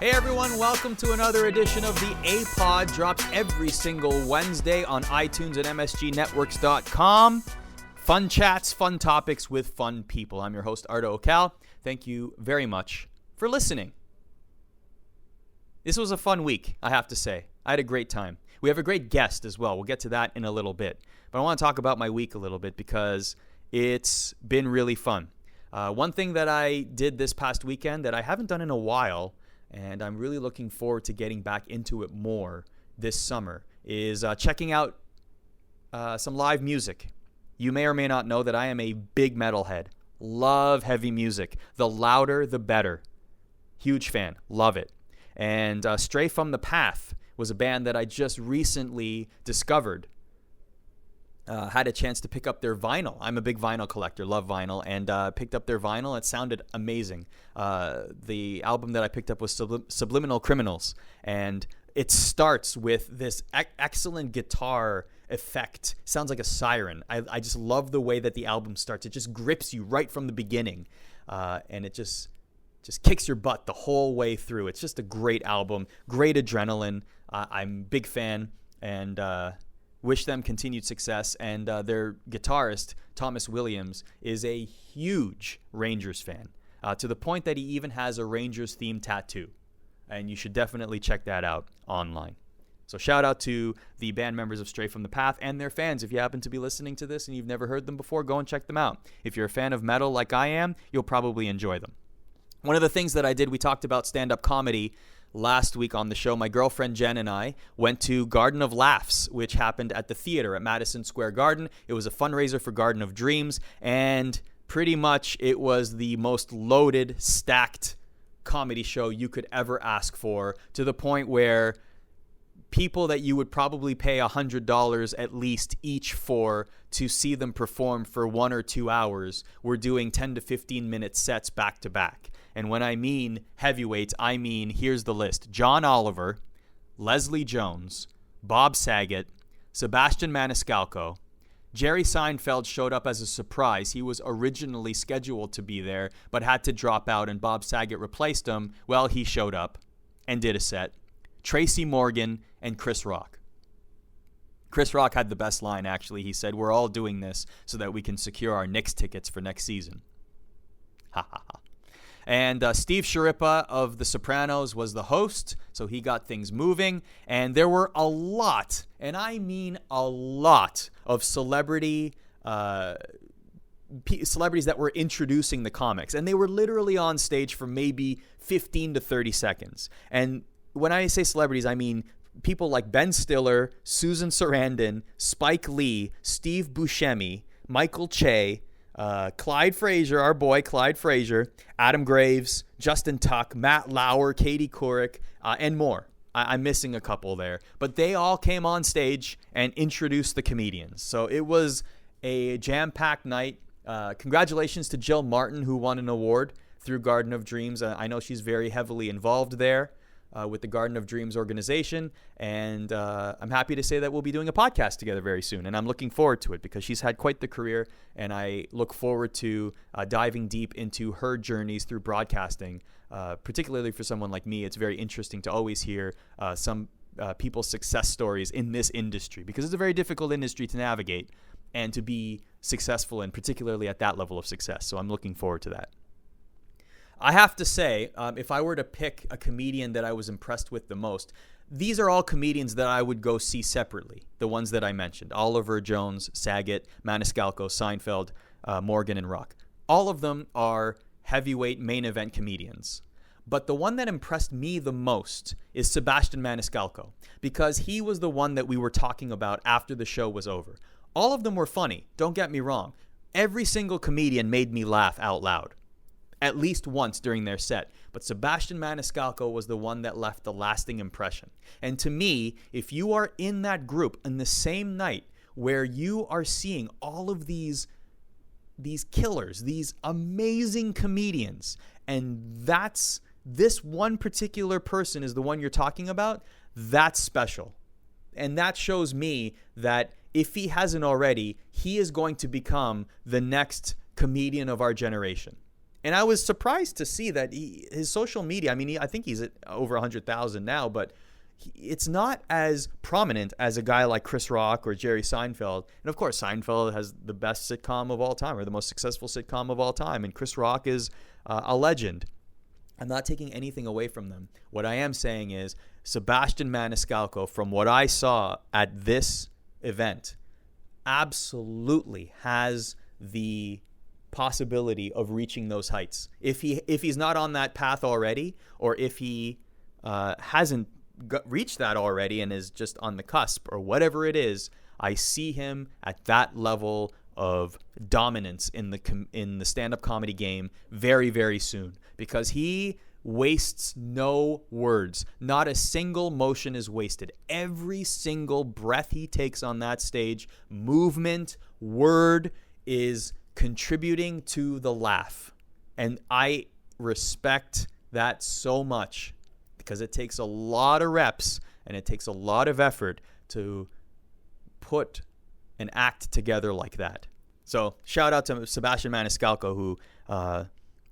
Hey everyone, welcome to another edition of the A-Pod. Drops every single Wednesday on iTunes and MSGnetworks.com. Fun chats, fun topics with fun people. I'm your host, Arda Ocal. Thank you very much for listening. This was a fun week, I have to say. I had a great time. We have a great guest as well. We'll get to that in a little bit. But I want to talk about my week a little bit because it's been really fun. One thing that I did this past weekend that I haven't done in a while, and I'm really looking forward to getting back into it more this summer, is checking out some live music. You may or may not know that I am a big metalhead. Love heavy music. The louder, the better. Huge fan. Love it. And Stray from the Path was a band that I just recently discovered. Had a chance to pick up their vinyl. I'm a big vinyl collector, love vinyl, and picked up their vinyl. It sounded amazing. The album that I picked up was Subliminal Criminals, and it starts with this excellent guitar effect. Sounds like a siren. I just love the way that the album starts. It just grips you right from the beginning, and it just kicks your butt the whole way through. It's just a great album, great adrenaline. I'm a big fan, and wish them continued success. And their guitarist, Thomas Williams, is a huge Rangers fan, to the point that he even has a Rangers-themed tattoo. And you should definitely check that out online. So shout out to the band members of Stray from the Path and their fans. If you happen to be listening to this and you've never heard them before, go and check them out. If you're a fan of metal like I am, you'll probably enjoy them. One of the things that I did, we talked about stand-up comedy last week on the show. My girlfriend Jen and I went to Garden of Laughs, which happened at the theater at Madison Square Garden. It was a fundraiser for Garden of Dreams, and pretty much it was the most loaded, stacked comedy show you could ever ask for, to the point where people that you would probably pay $100 at least each for to see them perform for 1 or 2 hours were doing 10 to 15 minute sets back to back. And when I mean heavyweights, I mean, here's the list: John Oliver, Leslie Jones, Bob Saget, Sebastian Maniscalco. Jerry Seinfeld showed up as a surprise. He was originally scheduled to be there, but had to drop out, and Bob Saget replaced him. Well, he showed up and did a set. Tracy Morgan and Chris Rock. Chris Rock had the best line, actually. He said, "We're all doing this so that we can secure our Knicks tickets for next season." Ha ha ha. And Steve Sciarippa of The Sopranos was the host, so he got things moving. And there were a lot, and I mean a lot, of celebrities that were introducing the comics. And they were literally on stage for maybe 15 to 30 seconds. And when I say celebrities, I mean people like Ben Stiller, Susan Sarandon, Spike Lee, Steve Buscemi, Michael Che, Clyde Frazier, our boy Clyde Frazier, Adam Graves, Justin Tuck, Matt Lauer, Katie Couric, and more. I'm missing a couple there. But they all came on stage and introduced the comedians. So it was a jam-packed night. Congratulations to Jill Martin, who won an award through Garden of Dreams. I know she's very heavily involved there with the Garden of Dreams organization, and I'm happy to say that we'll be doing a podcast together very soon, and I'm looking forward to it because she's had quite the career, and I look forward to diving deep into her journeys through broadcasting. Particularly for someone like me, it's very interesting to always hear some people's success stories in this industry, because it's a very difficult industry to navigate and to be successful in, particularly at that level of success. So I'm looking forward to that. I have to say, if I were to pick a comedian that I was impressed with the most, these are all comedians that I would go see separately, the ones that I mentioned: Oliver, Jones, Saget, Maniscalco, Seinfeld, Morgan, and Rock. All of them are heavyweight main event comedians. But the one that impressed me the most is Sebastian Maniscalco, because he was the one that we were talking about after the show was over. All of them were funny, don't get me wrong. Every single comedian made me laugh out loud at least once during their set. But Sebastian Maniscalco was the one that left the lasting impression. And to me, if you are in that group in the same night where you are seeing all of these killers, these amazing comedians, and this one particular person is the one you're talking about, that's special. And that shows me that if he hasn't already, he is going to become the next comedian of our generation. And I was surprised to see that his social media, I mean, I think he's at over 100,000 now, but it's not as prominent as a guy like Chris Rock or Jerry Seinfeld. And of course, Seinfeld has the best sitcom of all time, or the most successful sitcom of all time. And Chris Rock is a legend. I'm not taking anything away from them. What I am saying is Sebastian Maniscalco, from what I saw at this event, absolutely has the possibility of reaching those heights. If he's not on that path already, or if he hasn't reached that already and is just on the cusp, or whatever it is, I see him at that level of dominance in the stand-up comedy game very, very soon, because he wastes no words. Not a single motion is wasted. Every single breath he takes on that stage, movement, word, is contributing to the laugh. And I respect that so much, because it takes a lot of reps and it takes a lot of effort to put an act together like that. So shout out to Sebastian Maniscalco, who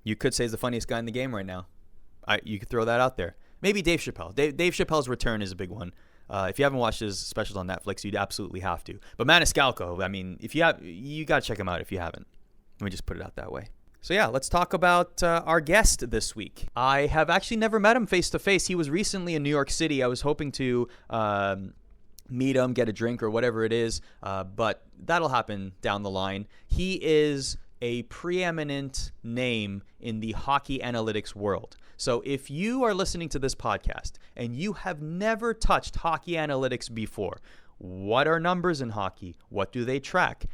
you could say is the funniest guy in the game right now. You could throw that out there. Maybe Dave Chappelle. Dave Chappelle's return is a big one. If you haven't watched his specials on Netflix, you'd absolutely have to. But Maniscalco, I mean, if you have, you got to check him out if you haven't. Let me just put it out that way. So yeah, let's talk about our guest this week. I have actually never met him face to face. He was recently in New York City. I was hoping to meet him, get a drink or whatever it is, but that'll happen down the line. He is a preeminent name in the hockey analytics world. So if you are listening to this podcast and you have never touched hockey analytics before, what are numbers in hockey? What do they track?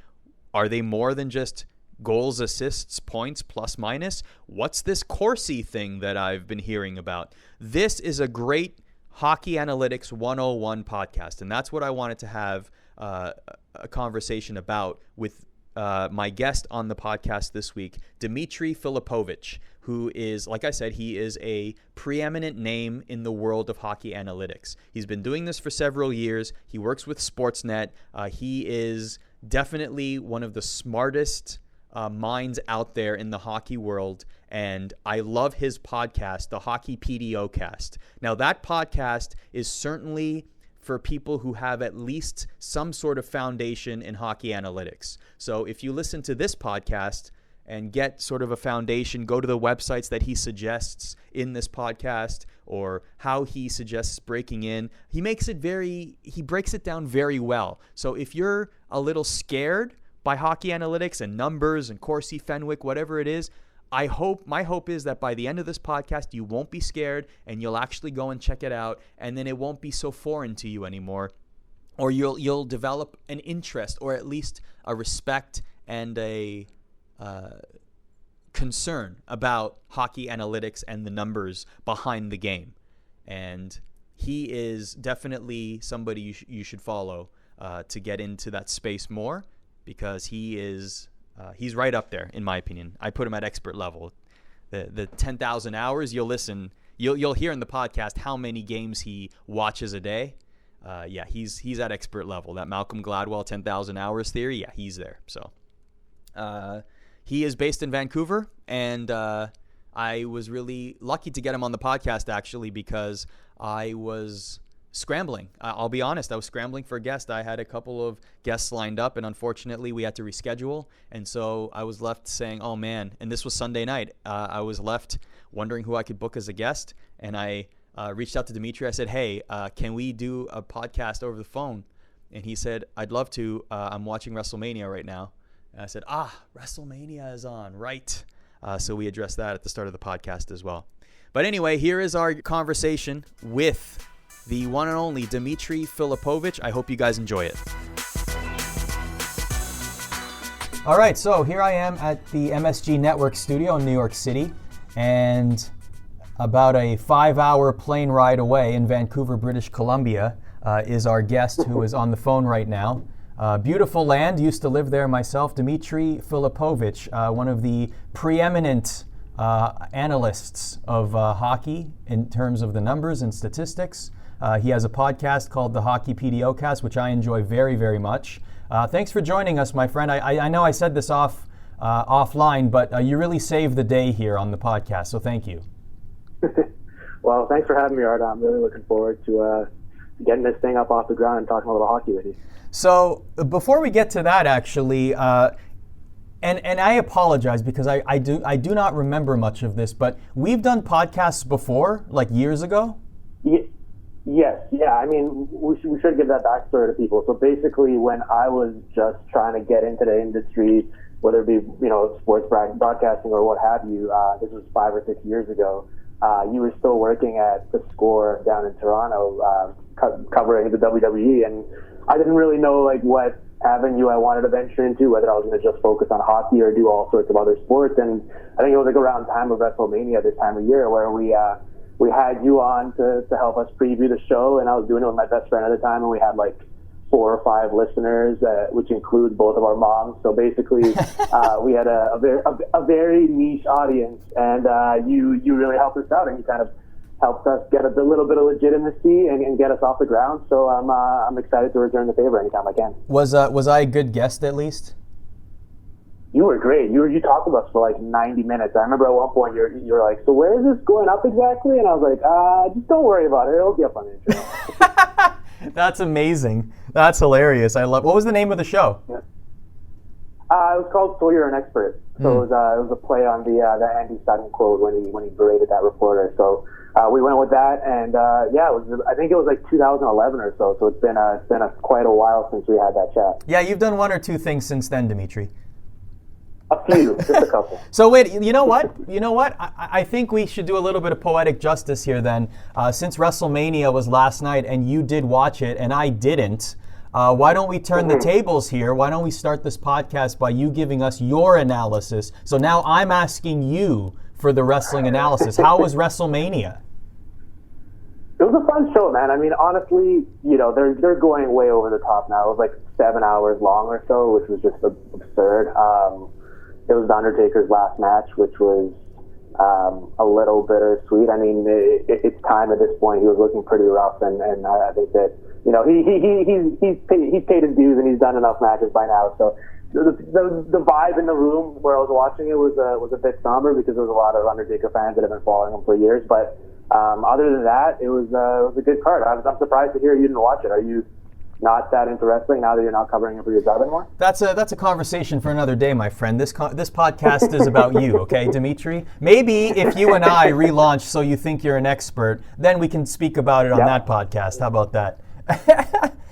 Are they more than just goals, assists, points, plus, minus? What's this corsi thing that I've been hearing about? This is a great Hockey Analytics 101 podcast, and that's what I wanted to have a conversation about with my guest on the podcast this week, Dimitri Filipovic, who is, like I said, he is a preeminent name in the world of hockey analytics. He's been doing this for several years. He works with Sportsnet. He is definitely one of the smartest minds out there in the hockey world, and I love his podcast, the Hockey PDOcast. Now, that podcast is certainly for people who have at least some sort of foundation in hockey analytics. So if you listen to this podcast and get sort of a foundation, go to the websites that he suggests in this podcast, or how he suggests breaking in. He breaks it down very well. So if you're a little scared by hockey analytics and numbers and Corsi, Fenwick, whatever it is, my hope is that by the end of this podcast, you won't be scared and you'll actually go and check it out, and then it won't be so foreign to you anymore, or you'll develop an interest, or at least a respect and a concern about hockey analytics and the numbers behind the game. And he is definitely somebody you should follow to get into that space more, because he's right up there, in my opinion. I put him at expert level. The 10,000 hours, you'll hear in the podcast how many games he watches a day. He's at expert level. That Malcolm Gladwell 10,000 hours theory, he's there. So he is based in Vancouver, and I was really lucky to get him on the podcast, actually, because I was scrambling. I'll be honest, I was scrambling for a guest. I had a couple of guests lined up, and unfortunately we had to reschedule. And so I was left saying, oh man, and this was Sunday night. I was left wondering who I could book as a guest. And I reached out to Dimitri. I said, hey, can we do a podcast over the phone? And he said, I'd love to. I'm watching WrestleMania right now. And I said, WrestleMania is on, right? So we addressed that at the start of the podcast as well. But anyway, here is our conversation with the one and only Dimitri Filipovic. I hope you guys enjoy it. All right, so here I am at the MSG Network studio in New York City, and about a 5-hour plane ride away in Vancouver, British Columbia, is our guest who is on the phone right now. Beautiful land, used to live there myself. Dimitri Filipovic, one of the preeminent analysts of hockey in terms of the numbers and statistics. He has a podcast called the Hockey PDOcast, which I enjoy very, very much. Thanks for joining us, my friend. I know I said this off offline, but you really saved the day here on the podcast, so thank you. Well, thanks for having me, Arda. I'm really looking forward to getting this thing up off the ground and talking a little hockey with you. So before we get to that, actually, and I apologize because I do not remember much of this, but we've done podcasts before, like years ago. Yes. I mean, we should give that backstory to people. So basically, when I was just trying to get into the industry, whether it be sports broadcasting or what have you, this was 5 or 6 years ago. You were still working at The Score down in Toronto, covering the WWE, and I didn't really know what avenue I wanted to venture into, whether I was going to just focus on hockey or do all sorts of other sports. And I think it was around time of WrestleMania this time of year where we had you on to help us preview the show, and I was doing it with my best friend at the time, and we had 4 or 5 listeners, which includes both of our moms. So basically, we had a very niche audience, and you really helped us out, and you kind of helped us get a little bit of legitimacy and get us off the ground. So I'm excited to return the favor anytime I can. Was I a good guest at least? You were great. You talked with us for 90 minutes. I remember at one point you were like, "So where is this going up exactly?" And I was like, "Just don't worry about it. It'll be up on the internet." That's amazing. That's hilarious. I love. What was the name of the show? Yeah. It was called "So You're an Expert." So it was a play on the Andy Sutton quote when he berated that reporter. So we went with that, and I think it was 2011 or so. So it's been quite a while since we had that chat. Yeah, you've done 1 or 2 things since then, Dimitri. A few, just a couple. So wait, you know what? I think we should do a little bit of poetic justice here then. Since WrestleMania was last night and you did watch it and I didn't, why don't we turn the tables here? Why don't we start this podcast by you giving us your analysis? So now I'm asking you for the wrestling analysis. How was WrestleMania? It was a fun show, man. I mean, honestly, they're going way over the top now. It was 7 hours long or so, which was just absurd. It was The Undertaker's last match, which was a little bittersweet. I mean, it's time at this point. He was looking pretty rough, and I think that he's paid his dues and he's done enough matches by now. So the vibe in the room where I was watching it was a bit somber because there was a lot of Undertaker fans that have been following him for years. But other than that, it was a good card. I'm surprised to hear you didn't watch it. Are you not that into wrestling now that you're not covering it for your job anymore? That's a conversation for another day, my friend. This podcast is about you, okay, Dimitri? Maybe if you and I relaunch So You Think You're an Expert, then we can speak about it on that podcast. How about that?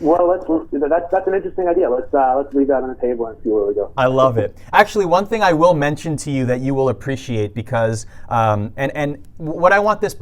Well, that's an interesting idea. Let's leave that on the table and see where we go. I love it. Actually, one thing I will mention to you that you will appreciate because and what I want this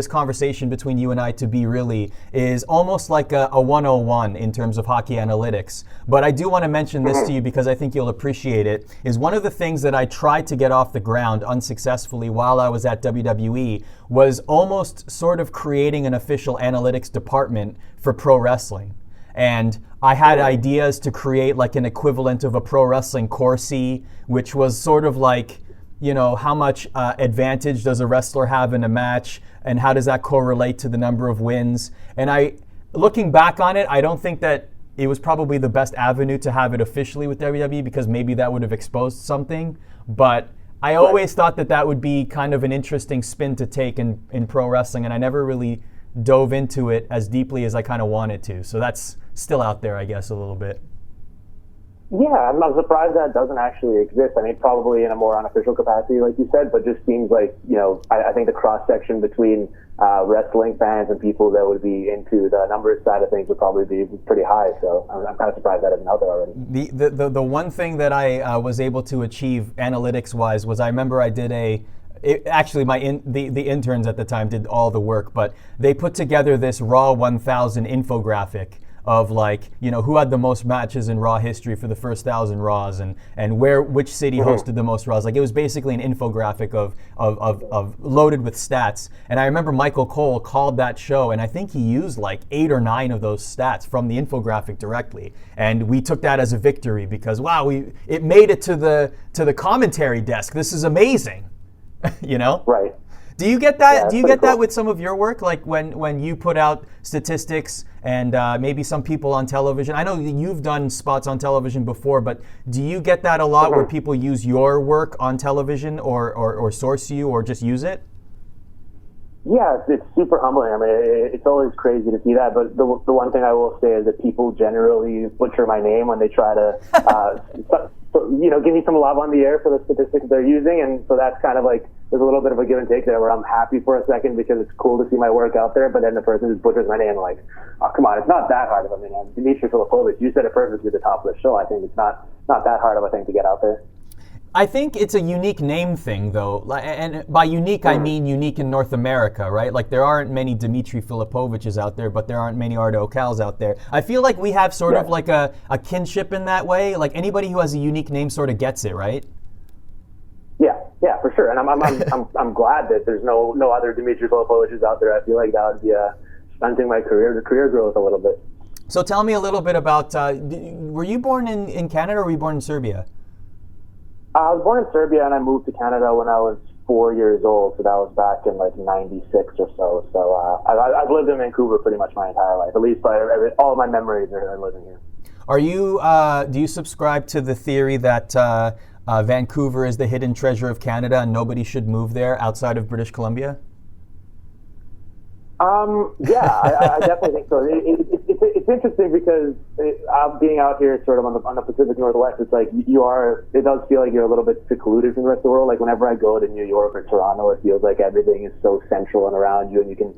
conversation between you and I to be really is almost like a 101 in terms of hockey analytics. But I do want to mention this to you because I think you'll appreciate it. Is one of the things that I tried to get off the ground unsuccessfully while I was at WWE was almost sort of creating an official analytics department for pro wrestling. And I had ideas to create an equivalent of a pro wrestling corsi, which was sort of how much advantage does a wrestler have in a match and how does that correlate to the number of wins. And looking back on it, I don't think that it was probably the best avenue to have it officially with WWE because maybe that would have exposed something. But I always thought that would be kind of an interesting spin to take in pro wrestling, and I never really dove into it as deeply as I kind of wanted to. So that's still out there, I guess, a little bit. Yeah, I'm not surprised that doesn't actually exist. I mean, probably in a more unofficial capacity, like you said, but just seems like, I think the cross-section between wrestling fans and people that would be into the numbers side of things would probably be pretty high. So I'm kind of surprised that isn't out there already. The one thing that I was able to achieve analytics-wise was I remember I did the interns at the time did all the work, but they put together this Raw 1000 infographic of who had the most matches in Raw history for the first 1,000 Raws and which city hosted the most Raws. It was basically an infographic of loaded with stats. And I remember Michael Cole called that show, and I think he used 8 or 9 of those stats from the infographic directly. And we took that as a victory because it made it to the commentary desk. This is amazing. Right. Do you get that? Yeah, Do you pretty get that cool. with some of your work? Like when you put out statistics and maybe some people on television? I know that you've done spots on television before, but do you get that a lot where people use your work on television or source you or just use it? Yeah, it's super humbling. I mean, it's always crazy to see that. But the one thing I will say is that people generally butcher my name when they try to, give me some love on the air for the statistics they're using. And so that's kind of like, there's a little bit of a give and take there where I'm happy for a second because it's cool to see my work out there. But then the person just butchers my name. I'm like, oh, come on, it's not that hard of a thing. Dimitri Filipovic, you said it perfectly at the top of the show. I think it's not that hard of a thing to get out there. I think it's a unique name thing, though. And by unique, I mean unique in North America, right? Like, there aren't many Dimitri Filipovic's out there, but there aren't many Arda Ocals out there. I feel like we have sort of like a kinship in that way. Like, anybody who has a unique name sort of gets it, right? Yeah, for sure. And I'm glad that there's no other Dimitri Filipovic's out there. I feel like that would be stunting my career growth a little bit. So tell me a little bit about, were you born in Canada or were you born in Serbia? I was born in Serbia and I moved to Canada when I was 4 years old, so that was back in like '96 or so. So I've lived in Vancouver pretty much my entire life. At least all of my memories are living here. Are you? Do you subscribe to the theory that Vancouver is the hidden treasure of Canada and nobody should move there outside of British Columbia? Yeah, I definitely think so. It's interesting because being out here sort of on the Pacific Northwest, it's like it does feel like you're a little bit secluded from the rest of the world. Like whenever I go to New York or Toronto, it feels like everything is so central and around you and you can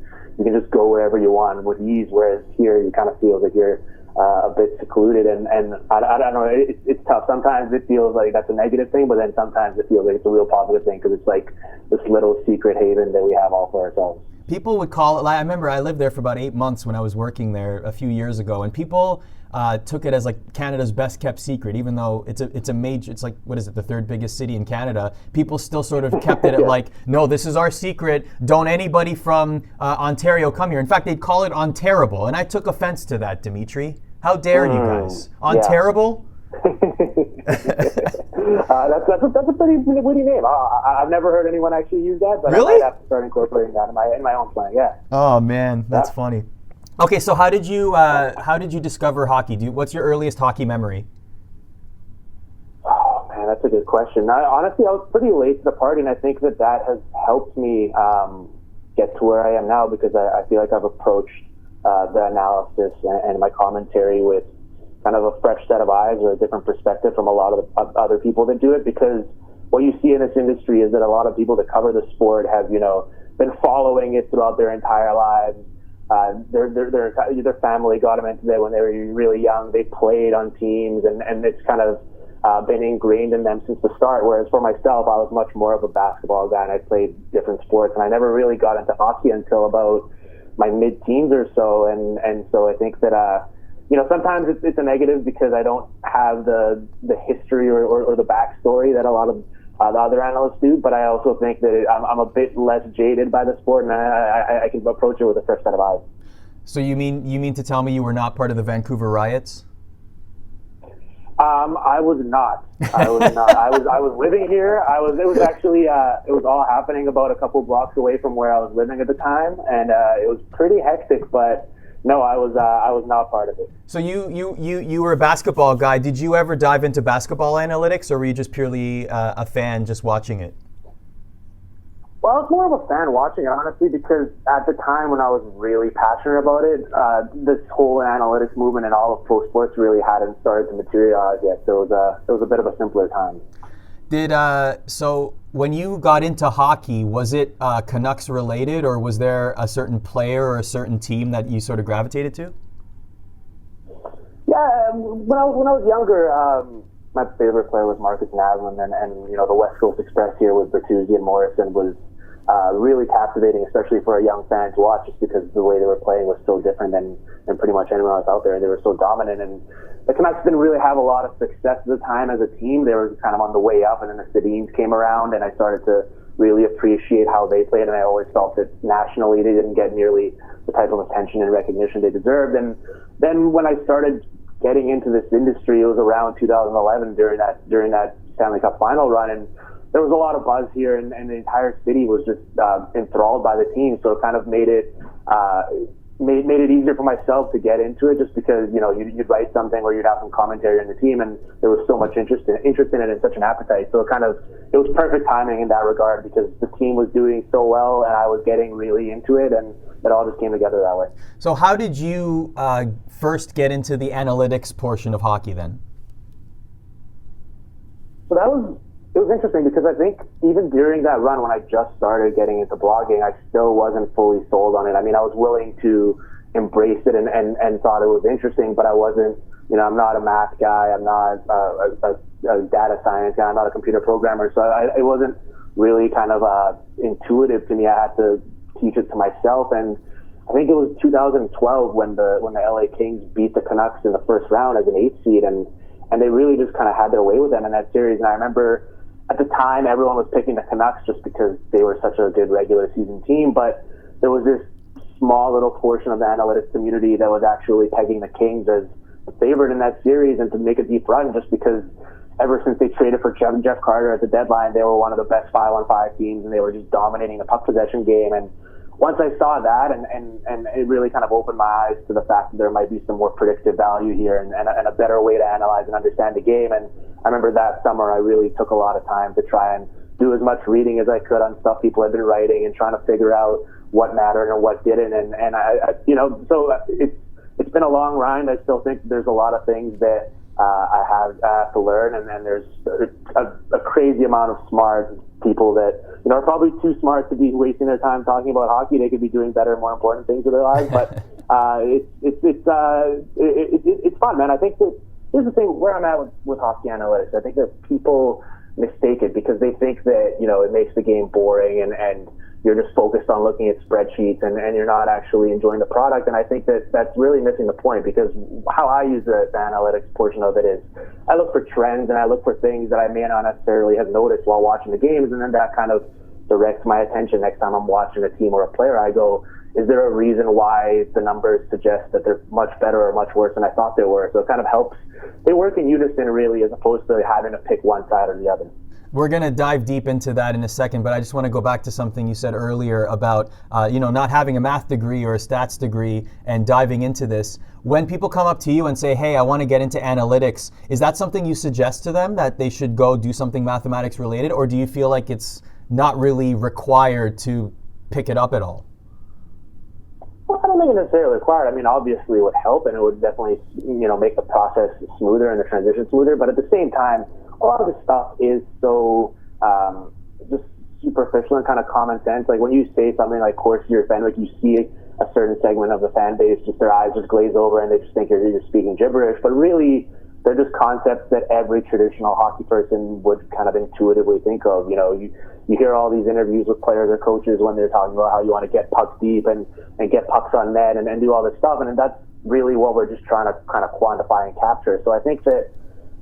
just go wherever you want with ease, whereas here you kind of feel like you're a bit secluded and I don't know, it's tough. Sometimes it feels like that's a negative thing, but then sometimes it feels like it's a real positive thing because it's like this little secret haven that we have all for ourselves. People would call it, like, I remember I lived there for about 8 months when I was working there a few years ago, and people took it as like Canada's best kept secret, even though it's a major, it's like, what is it, the third biggest city in Canada. People still sort of kept it at like, no, this is our secret. Don't anybody from Ontario come here. In fact, they'd call it Ontariable, and I took offense to that, Dimitri. How dare you guys? Ontariable? That's a pretty witty name. I've never heard anyone actually use that, but really? I might have to start incorporating that in my own slang. Yeah. Oh man, that's funny. Okay, so how did you discover hockey? What's your earliest hockey memory? Oh man, that's a good question. Honestly, I was pretty late to the party, and I think that has helped me get to where I am now because I feel like I've approached the analysis and my commentary with kind of a fresh set of eyes or a different perspective from a lot of the other people that do it, because what you see in this industry is that a lot of people that cover the sport have, been following it throughout their entire lives. Their family got them into it when they were really young. They played on teams and it's kind of been ingrained in them since the start. Whereas for myself, I was much more of a basketball guy and I played different sports and I never really got into hockey until about my mid-teens or so. And so I think that, sometimes it's a negative because I don't have the history or the backstory that a lot of the other analysts do, but I also think that I'm a bit less jaded by the sport and I can approach it with a fresh set of eyes. So you mean to tell me you were not part of the Vancouver riots? I was not. I was living here. It was actually it was all happening about a couple blocks away from where I was living at the time, and it was pretty hectic. But no, I was not part of it. So you were a basketball guy. Did you ever dive into basketball analytics, or were you just purely a fan, just watching it? Well, I was more of a fan watching it, honestly, because at the time when I was really passionate about it, this whole analytics movement and all of pro sports really hadn't started to materialize yet. So it was a bit of a simpler time. So when you got into hockey, was it Canucks related, or was there a certain player or a certain team that you sort of gravitated to? Yeah, when I was younger, my favorite player was Marcus Naslund, and the West Coast Express here with Bertuzzi and Morrison was really captivating, especially for a young fan to watch, just because the way they were playing was so different than pretty much anyone else out there. They were so dominant, and the Canucks didn't really have a lot of success at the time as a team. They were kind of on the way up, and then the Sedins came around, and I started to really appreciate how they played, and I always felt that nationally they didn't get nearly the type of attention and recognition they deserved. And then when I started getting into this industry, it was around 2011 during that Stanley Cup final run, and there was a lot of buzz here, and the entire city was just enthralled by the team. So it kind of made it made it easier for myself to get into it, just because you'd write something or you'd have some commentary on the team, and there was so much interest in it and such an appetite. So it was perfect timing in that regard, because the team was doing so well and I was getting really into it, and it all just came together that way. So how did you first get into the analytics portion of hockey then? So it was interesting, because I think even during that run when I just started getting into blogging, I still wasn't fully sold on it. I mean, I was willing to embrace it and thought it was interesting, but I wasn't, I'm not a math guy, I'm not a data science guy, I'm not a computer programmer, so it wasn't really kind of intuitive to me. I had to teach it to myself, and I think it was 2012 when the LA Kings beat the Canucks in the first round as an 8th seed, and they really just kind of had their way with them in that series. And I remember at the time everyone was picking the Canucks just because they were such a good regular season team, but there was this small little portion of the analytics community that was actually pegging the Kings as the favorite in that series and to make a deep run, just because ever since they traded for Jeff Carter at the deadline, they were one of the best 5-on-5 teams, and they were just dominating the puck possession game. And once I saw that, and it really kind of opened my eyes to the fact that there might be some more predictive value here and a better way to analyze and understand the game. And I remember that summer I really took a lot of time to try and do as much reading as I could on stuff people had been writing and trying to figure out what mattered and what didn't. And so it's been a long ride. I still think there's a lot of things that I have to learn, and then there's a crazy amount of smart people that are probably too smart to be wasting their time talking about hockey. They could be doing better, more important things with their lives. But it's fun, man. I think that here's the thing where I'm at with hockey analytics. I think that people mistake it because they think that it makes the game boring and you're just focused on looking at spreadsheets and you're not actually enjoying the product. And I think that that's really missing the point, because how I use the analytics portion of it is I look for trends and I look for things that I may not necessarily have noticed while watching the games, and then that kind of directs my attention next time I'm watching a team or a player. I go, is there a reason why the numbers suggest that they're much better or much worse than I thought they were? So it kind of helps. They work in unison, really, as opposed to having to pick one side or the other. We're going to dive deep into that in a second, but I just want to go back to something you said earlier about, not having a math degree or a stats degree and diving into this. When people come up to you and say, hey, I want to get into analytics, is that something you suggest to them, that they should go do something mathematics related, or do you feel like it's not really required to pick it up at all? Well, I don't think it's necessarily required. I mean, obviously it would help, and it would definitely, make the process smoother and the transition smoother, but at the same time, a lot of this stuff is so just superficial and kind of common sense. Like when you say something like corsi or Fenwick, you see a certain segment of the fan base, just their eyes just glaze over and they just think you're speaking gibberish. But really, they're just concepts that every traditional hockey person would kind of intuitively think of. You hear all these interviews with players or coaches when they're talking about how you want to get pucks deep and get pucks on net and do all this stuff. And that's really what we're just trying to kind of quantify and capture. So I think that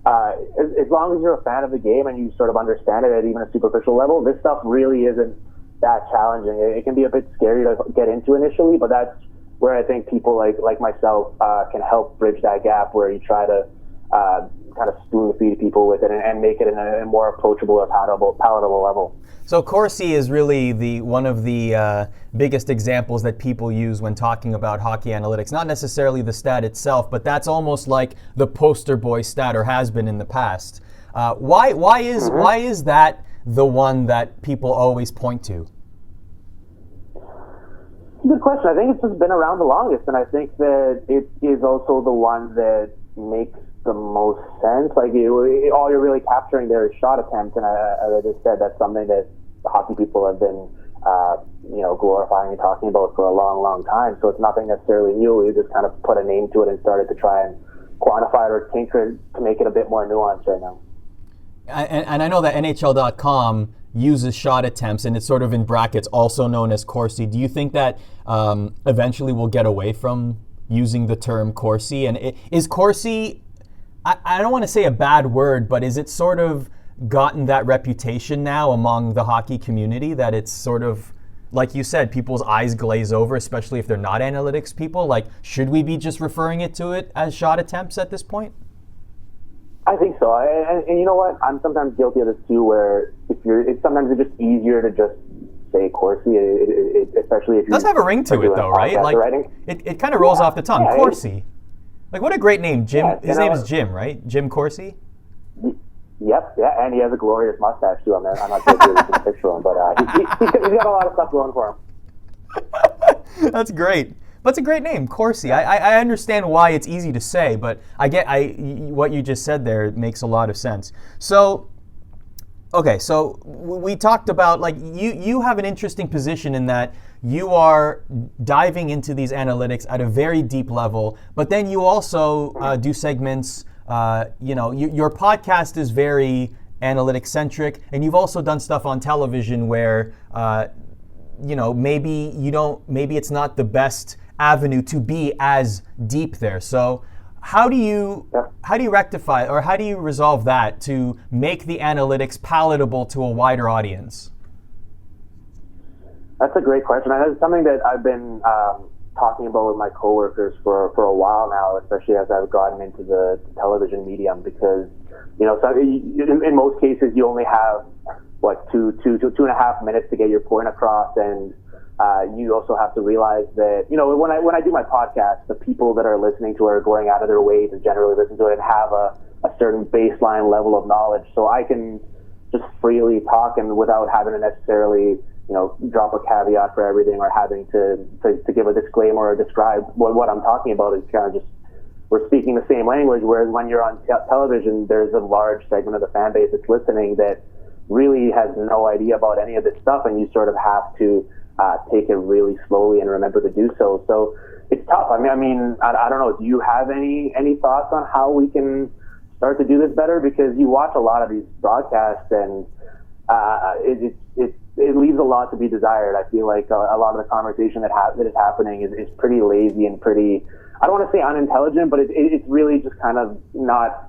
as long as you're a fan of the game and you sort of understand it at even a superficial level, this stuff really isn't that challenging. It can be a bit scary to get into initially, but that's where I think people like myself can help bridge that gap, where you try to kind of spoon feed people with it and make it in a more approachable or palatable level. So corsi is really one of the biggest examples that people use when talking about hockey analytics. Not necessarily the stat itself, but that's almost like the poster boy stat, or has been in the past. Why is that the one that people always point to? Good question. I think it's just been around the longest, and I think that it is also the one that makes the most sense. Like all you're really capturing there is shot attempts, and as I just said, that's something that the hockey people have been glorifying and talking about for a long time. So it's nothing necessarily new. We just kind of put a name to it and started to try and quantify it or tinker it to make it a bit more nuanced right now. And I know that NHL.com uses shot attempts, and it's sort of in brackets, also known as corsi. Do you think that eventually we'll get away from using the term corsi? And is corsi, I don't want to say a bad word, but is it sort of gotten that reputation now among the hockey community that it's sort of, like you said, people's eyes glaze over, especially if they're not analytics people? Like, should we be just referring to it as shot attempts at this point? I think so. And you know what? I'm sometimes guilty of this too, where it sometimes it's just easier to just say corsi, especially if you does have a ring to it though, right? Like it kind of rolls off the tongue. Corsi. Like, what a great name, Jim. Yeah, his name is Jim, right? Jim Corsi? Yep, yeah, and he has a glorious mustache, too. I'm not sure if you've seen a picture of him, but he's got a lot of stuff going for him. That's great. But it's a great name, Corsi. I understand why it's easy to say, but what you just said there makes a lot of sense. So, okay, so we talked about, like, you have an interesting position in that you are diving into these analytics at a very deep level, but then you also do segments. Your podcast is very analytics centric, and you've also done stuff on television where, maybe it's not the best avenue to be as deep there. So how do you rectify, or how do you resolve that to make the analytics palatable to a wider audience? That's a great question. That's something that I've been talking about with my coworkers for a while now, especially as I've gotten into the television medium, because in most cases you only have two and a half minutes to get your point across, and you also have to realize that when I do my podcast, the people that are listening to it are going out of their way to generally listen to it and have a certain baseline level of knowledge, so I can just freely talk and without having to necessarily drop a caveat for everything or having to give a disclaimer or describe what I'm talking about. Is kind of just, we're speaking the same language, whereas when you're on television, there's a large segment of the fan base that's listening that really has no idea about any of this stuff, and you sort of have to take it really slowly and remember to do so. So it's tough. I mean, I don't know. Do you have any thoughts on how we can start to do this better? Because you watch a lot of these broadcasts, and it leaves a lot to be desired. I feel like a lot of the conversation that is happening is pretty lazy and pretty, I don't want to say unintelligent, but it's really just kind of not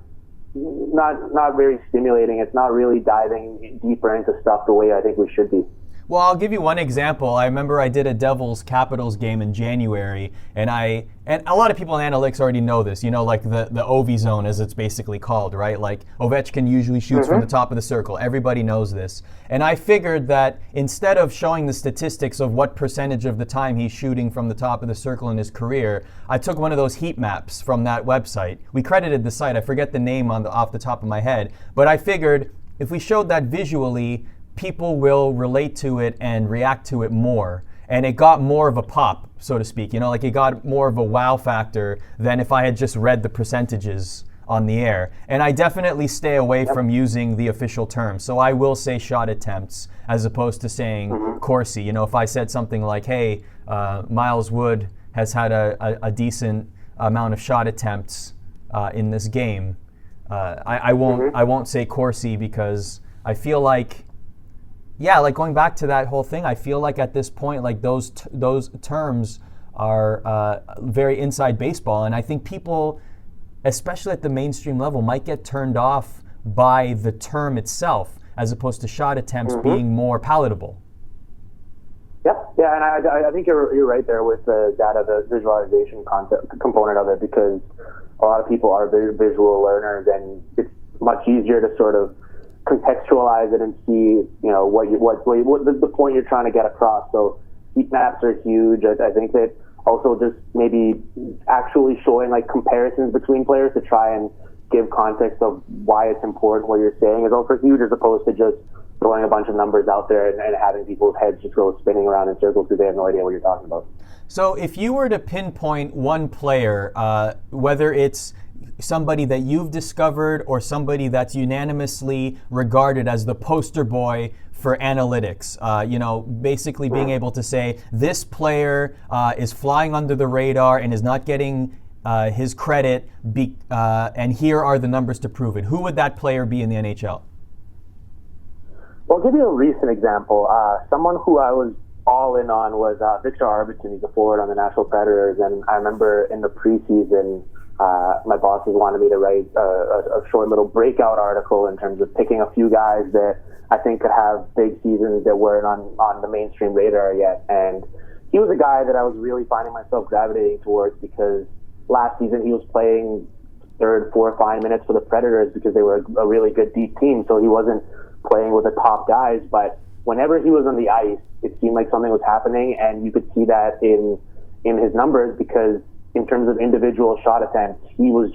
very stimulating. It's not really diving deeper into stuff the way I think we should be. Well, I'll give you one example. I remember I did a Devils-Capitals game in January, and a lot of people in analytics already know this, like the OV zone, as it's basically called, right? Like, Ovechkin usually shoots from the top of the circle. Everybody knows this. And I figured that instead of showing the statistics of what percentage of the time he's shooting from the top of the circle in his career, I took one of those heat maps from that website. We credited the site. I forget the name off the top of my head. But I figured if we showed that visually, people will relate to it and react to it more. And it got more of a pop, so to speak. It got more of a wow factor than if I had just read the percentages on the air. And I definitely stay away from using the official term. So I will say shot attempts as opposed to saying corsi. If I said something like, hey, Miles Wood has had a decent amount of shot attempts in this game, I won't say corsi, because I feel like, like going back to that whole thing, I feel like at this point, like those terms are very inside baseball, and I think people, especially at the mainstream level, might get turned off by the term itself as opposed to shot attempts being more palatable. Yep, yeah, and I think you're right there with the the visualization component of it, because a lot of people are visual learners, and it's much easier to sort of contextualize it and see, what the point you're trying to get across. So heat maps are huge. I think that also just maybe actually showing like comparisons between players to try and give context of why it's important what you're saying is also huge, as opposed to just throwing a bunch of numbers out there and having people's heads just go spinning around in circles because they have no idea what you're talking about. So if you were to pinpoint one player, whether it's somebody that you've discovered or somebody that's unanimously regarded as the poster boy for analytics, basically being able to say this player is flying under the radar and is not getting his credit, and here are the numbers to prove it. Who would that player be in the NHL? Well, I'll give you a recent example. Someone who I was all in on was Victor Arvidsson. He's a forward on the Nashville Predators, and I remember in the preseason, my bosses wanted me to write a short little breakout article in terms of picking a few guys that I think could have big seasons that weren't on the mainstream radar yet. And he was a guy that I was really finding myself gravitating towards, because last season he was playing third, fourth line minutes for the Predators because they were a really good deep team. So he wasn't playing with the top guys, but whenever he was on the ice, it seemed like something was happening, and you could see that in his numbers, because in terms of individual shot attempts, he was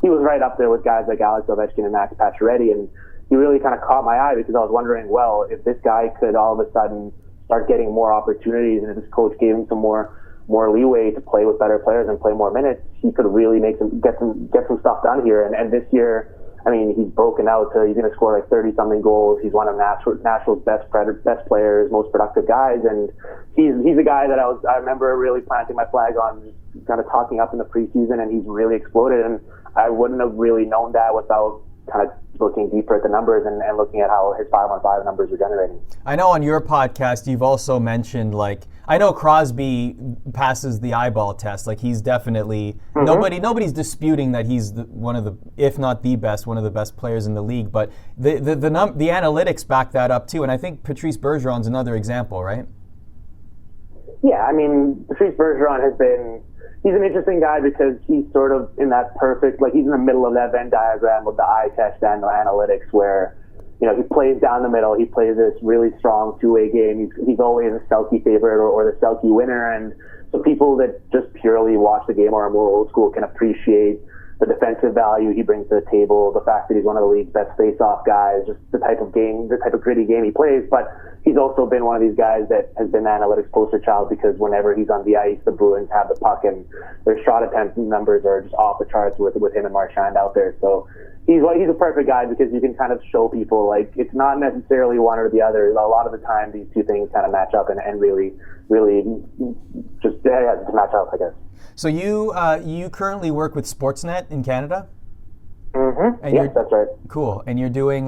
right up there with guys like Alex Ovechkin and Max Pacioretty, and he really kind of caught my eye, because I was wondering, well, if this guy could all of a sudden start getting more opportunities, and if his coach gave him some more leeway to play with better players and play more minutes, he could really get some stuff done here. And this year, I mean, he's broken out to, he's going to score like 30-something goals. He's one of Nashville's best players, most productive guys, and he's a guy that I remember really planting my flag on, kind of talking up in the preseason, and he's really exploded. And I wouldn't have really known that without kind of looking deeper at the numbers and looking at how his 5-on-5 numbers are generating. I know on your podcast you've also mentioned, like, I know Crosby passes the eyeball test. Like, he's definitely nobody's disputing that he's one of the, if not the best, one of the best players in the league. But the analytics back that up too. And I think Patrice Bergeron's another example, right? Yeah, I mean, Patrice Bergeron he's an interesting guy, because he's sort of in that perfect, like, he's in the middle of that Venn diagram with the eye test and the analytics, where, you know, he plays down the middle. He plays this really strong two-way game. He's always a Selke favorite or the Selke winner. And so people that just purely watch the game or are more old school can appreciate the defensive value he brings to the table, the fact that he's one of the league's best face-off guys, just the type of gritty game he plays. But he's also been one of these guys that has been the analytics poster child, because whenever he's on the ice, the Bruins have the puck, and their shot attempt numbers are just off the charts with him and Marchand out there. So he's a perfect guy, because you can kind of show people, like, it's not necessarily one or the other. A lot of the time, these two things kind of match up and really just match up, I guess. So you currently work with Sportsnet in Canada? Mm-hmm. Yes, that's right. Cool. And you're doing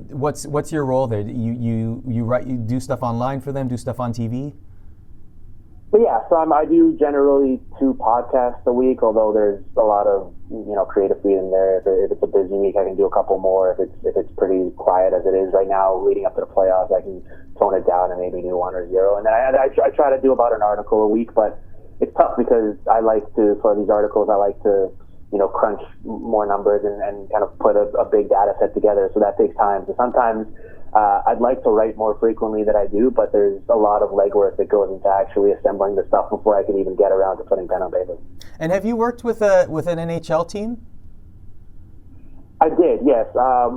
what's your role there? You do stuff online for them, do stuff on TV? But yeah, so I do generally 2 podcasts a week, although there's a lot of, you know, creative freedom there. If it's a busy week, I can do a couple more. If it's pretty quiet as it is right now, leading up to the playoffs, I can tone it down and maybe do 1 or 0. And then I try to do about an article a week, but it's tough, because for these articles, I like to, you know, crunch more numbers and kind of put a big data set together. So that takes time. So sometimes I'd like to write more frequently than I do, but there's a lot of legwork that goes into actually assembling the stuff before I can even get around to putting pen on paper. And have you worked with an NHL team? I did, yes. A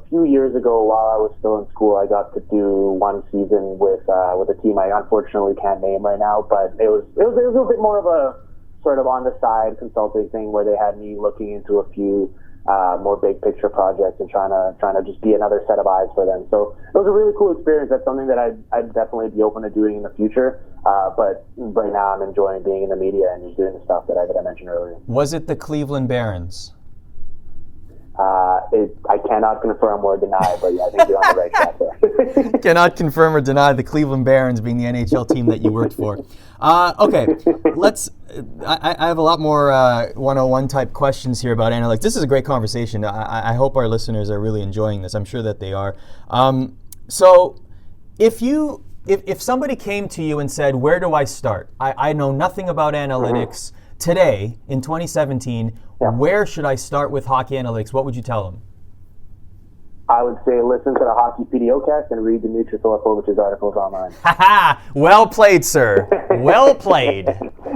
few years ago, while I was still in school, I got to do 1 season with a team I unfortunately can't name right now, but it was a little bit more of a sort of on the side consulting thing, where they had me looking into a few more big picture projects and trying to just be another set of eyes for them. So it was a really cool experience. That's something that I'd definitely be open to doing in the future. But right now I'm enjoying being in the media and just doing the stuff that I mentioned earlier. Was it the Cleveland Barons? I cannot confirm or deny, but yeah, I think you're on the right track there. Cannot confirm or deny the Cleveland Barons being the NHL team that you worked for. Okay, I have a lot more 101 type questions here about analytics. This is a great conversation. I hope our listeners are really enjoying this. I'm sure that they are. So if somebody came to you and said, where do I start? I know nothing about analytics. Mm-hmm. Today, in 2017, where should I start with hockey analytics? What would you tell them? I would say listen to the Hockey PDOcast and read Dimitri Filipovic's articles online. Ha-ha! Well played, sir. Well played.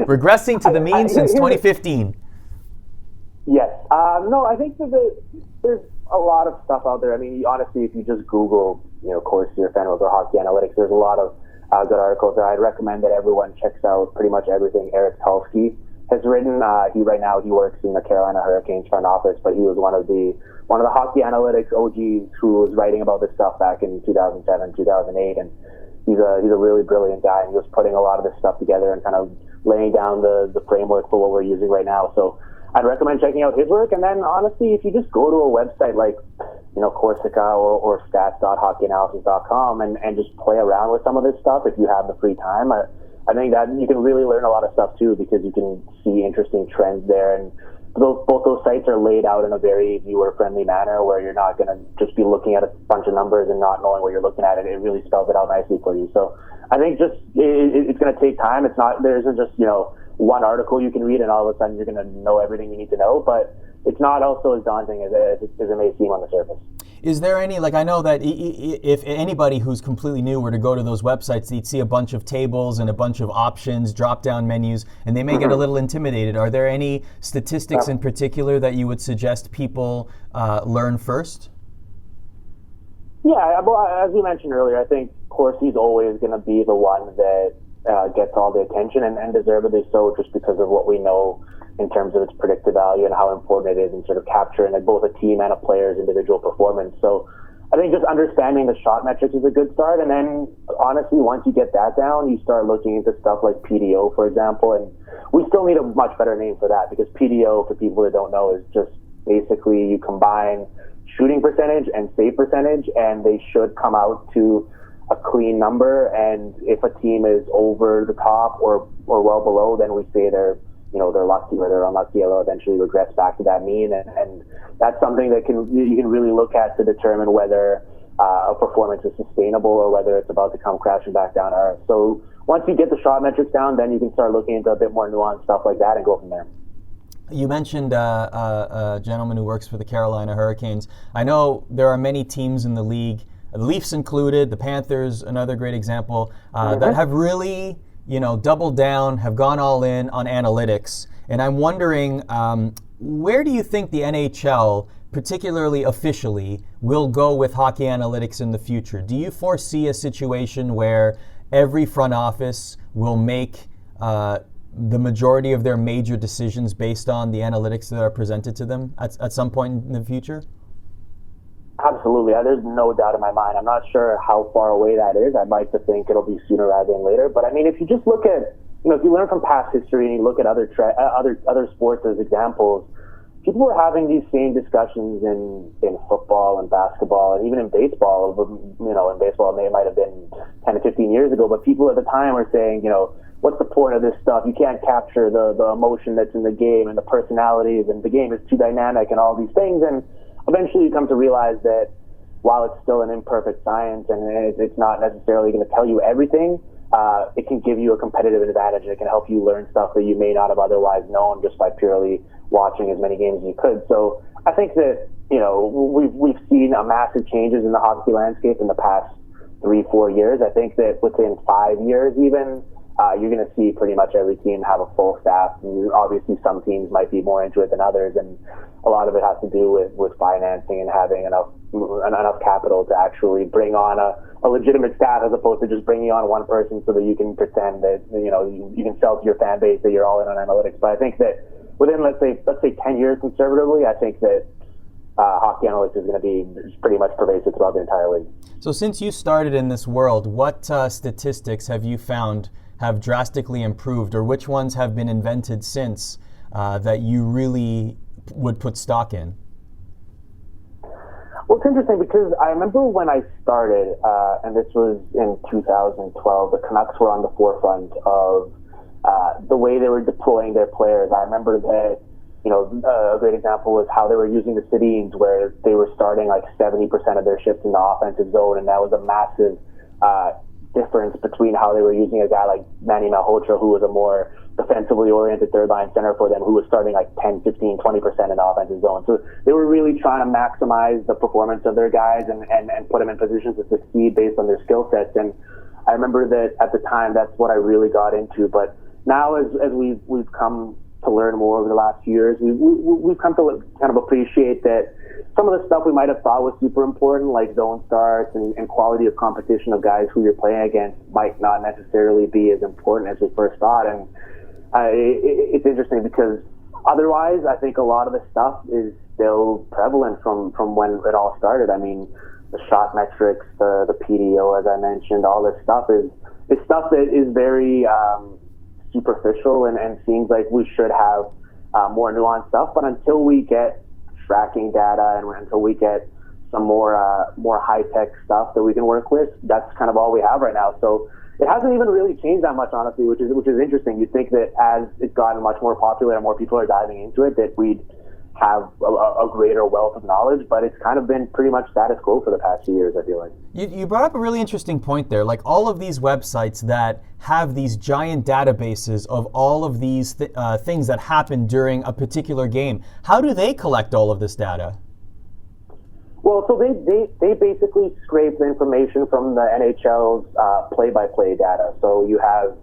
Regressing to the mean since 2015. Yes. No, I think that there's a lot of stuff out there. I mean, honestly, if you just Google, you know, corsi or Fenwick or hockey analytics, there's a lot of good articles there. I'd recommend that everyone checks out pretty much everything Eric Tulsky has written. He works in the Carolina Hurricanes front office, but he was one of the hockey analytics OGs who was writing about this stuff back in 2007, 2008, and he's a really brilliant guy, and he was putting a lot of this stuff together and kind of laying down the framework for what we're using right now. So I'd recommend checking out his work. And then honestly, if you just go to a website like, you know, Corsica or stats.hockeyanalysis.com and just play around with some of this stuff if you have the free time, I think that you can really learn a lot of stuff too, because you can see interesting trends there. And both those sites are laid out in a very viewer-friendly manner, where you're not going to just be looking at a bunch of numbers and not knowing what you're looking at. It really spells it out nicely for you. So I think just it's going to take time. There isn't just, you know, one article you can read and all of a sudden you're going to know everything you need to know, but it's not also as daunting as it may seem on the surface. Is there any, like, I know that if anybody who's completely new were to go to those websites, they'd see a bunch of tables and a bunch of options, drop-down menus, and they may get a little intimidated. Are there any statistics in particular that you would suggest people learn first? Yeah, well, as you mentioned earlier, I think corsi is always going to be the one that gets all the attention, and deservedly so, just because of what we know in terms of its predictive value and how important it is in sort of capturing both a team and a player's individual performance. So I think just understanding the shot metrics is a good start. And then honestly, once you get that down, you start looking into stuff like PDO, for example. And we still need a much better name for that, because PDO, for people that don't know, is just basically you combine shooting percentage and save percentage, and they should come out to a clean number. And if a team is over the top or well below, then we say they're lucky or they're unlucky. They'll eventually regress back to that mean, and that's something that you can really look at to determine whether a performance is sustainable or whether it's about to come crashing back down to earth. So once you get the shot metrics down, then you can start looking into a bit more nuanced stuff like that and go from there. You mentioned a gentleman who works for the Carolina Hurricanes. I know there are many teams in the league, the Leafs included, the Panthers, another great example, that have really doubled down, have gone all in on analytics. And I'm wondering, where do you think the NHL, particularly officially, will go with hockey analytics in the future? Do you foresee a situation where every front office will make the majority of their major decisions based on the analytics that are presented to them at some point in the future? Absolutely. There's no doubt in my mind. I'm not sure how far away that is. I'd like to think it'll be sooner rather than later. But I mean, if you just look at, if you learn from past history and you look at other sports as examples, people were having these same discussions in football and basketball and even in baseball. In baseball, it might have been 10 to 15 years ago, but people at the time were saying, what's the point of this stuff? You can't capture the emotion that's in the game and the personalities, and the game is too dynamic and all these things. And eventually you come to realize that while it's still an imperfect science and it's not necessarily going to tell you everything, it can give you a competitive advantage. It can help you learn stuff that you may not have otherwise known just by purely watching as many games as you could. So I think that, we've seen a massive changes in the hockey landscape in the past 3-4 years. I think that within 5 years even, you're going to see pretty much every team have a full staff. And obviously, some teams might be more into it than others, and a lot of it has to do with financing and having enough capital to actually bring on a legitimate staff, as opposed to just bringing on one person so that you can pretend that you can sell to your fan base that you're all in on analytics. But I think that within let's say 10 years conservatively, I think that hockey analytics is going to be pretty much pervasive throughout the entire league. So since you started in this world, what statistics have you found have drastically improved, or which ones have been invented since that you really would put stock in? Well, it's interesting because I remember when I started, and this was in 2012, the Canucks were on the forefront of the way they were deploying their players. I remember that, a great example was how they were using the Sedins, where they were starting like 70% of their shifts in the offensive zone, and that was a massive difference between how they were using a guy like Manny Malhotra, who was a more defensively oriented third line center for them, who was starting like 10, 15, 20% in the offensive zone. So they were really trying to maximize the performance of their guys and put them in positions to succeed based on their skill sets. And I remember that at the time, that's what I really got into. But now as we've come to learn more over the last few years, we've come to kind of appreciate that some of the stuff we might have thought was super important, like zone starts and quality of competition of guys who you're playing against, might not necessarily be as important as we first thought. And it's interesting because otherwise, I think a lot of the stuff is still prevalent from when it all started. I mean, the shot metrics, the PDO, as I mentioned, all this stuff is stuff that is very superficial and seems like we should have more nuanced stuff. But until we get tracking data and until we get some more high-tech stuff that we can work with, that's kind of all we have right now. So it hasn't even really changed that much, honestly, which is interesting. You'd think that as it's gotten much more popular and more people are diving into it, that we'd have a greater wealth of knowledge, but it's kind of been pretty much status quo for the past few years, I feel like. You brought up a really interesting point there. Like all of these websites that have these giant databases of all of these things that happen during a particular game, how do they collect all of this data? Well, so they basically scrape the information from the NHL's play-by-play data. So you have,